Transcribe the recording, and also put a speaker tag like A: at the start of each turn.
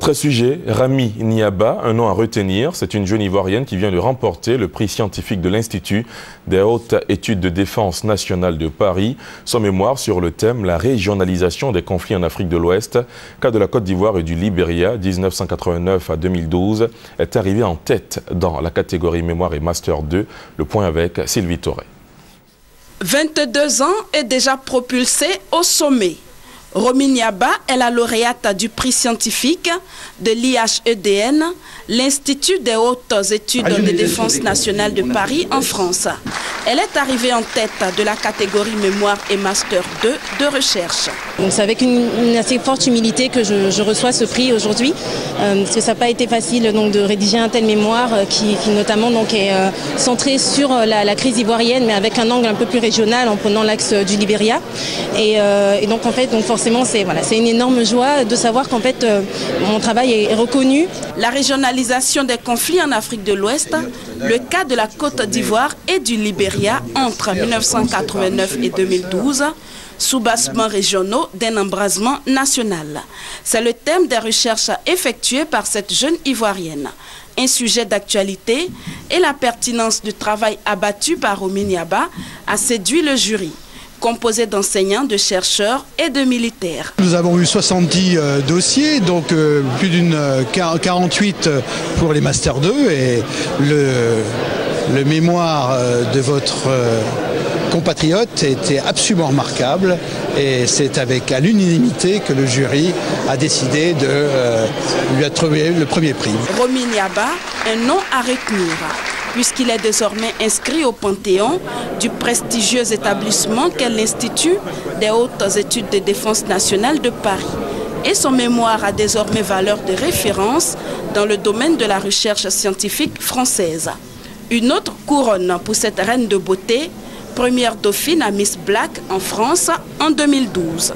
A: Autre sujet, Rami Niaba, un nom à retenir. C'est une jeune Ivoirienne qui vient de remporter le prix scientifique de l'Institut des hautes études de défense nationale de Paris. Son mémoire sur le thème « La régionalisation des conflits en Afrique de l'Ouest, cas de la Côte d'Ivoire et du Libéria, 1989 à 2012 » est arrivé en tête dans la catégorie Mémoire et Master 2. Le point avec Sylvie Toré.
B: 22 ans et déjà propulsée au sommet. Rami Niaba est la lauréate du prix scientifique de l'IHEDN, l'Institut des hautes études de défense nationale de Paris en France. Elle est arrivée en tête de la catégorie Mémoire et Master 2 de recherche.
C: C'est avec une assez forte humilité que je reçois ce prix aujourd'hui, parce que ça n'a pas été facile donc, de rédiger un tel mémoire qui notamment donc, est centré sur la crise ivoirienne, mais avec un angle un peu plus régional en prenant l'axe du Libéria. Et donc en fait, forcément, c'est une énorme joie de savoir qu'en fait, mon travail est reconnu.
B: La régionalisation des conflits en Afrique de l'Ouest, le cas de la Côte d'Ivoire et du Libéria entre 1989 et 2012, soubassements régionaux d'un embrasement national. C'est le thème des recherches effectuées par cette jeune Ivoirienne. Un sujet d'actualité et la pertinence du travail abattu par Rami Niaba a séduit le jury, composé d'enseignants, de chercheurs et de militaires.
D: Nous avons eu 70 dossiers, donc plus d'une 48 pour les Master 2 et le mémoire de votre compatriote était absolument remarquable et c'est à l'unanimité que le jury a décidé de lui attribuer le premier prix.
B: Rami Niaba, un nom à retenir, puisqu'il est désormais inscrit au Panthéon du prestigieux établissement qu'est l'Institut des hautes études de défense nationale de Paris. Et son mémoire a désormais valeur de référence dans le domaine de la recherche scientifique française. Une autre couronne pour cette reine de beauté, première dauphine à Miss Black en France en 2012.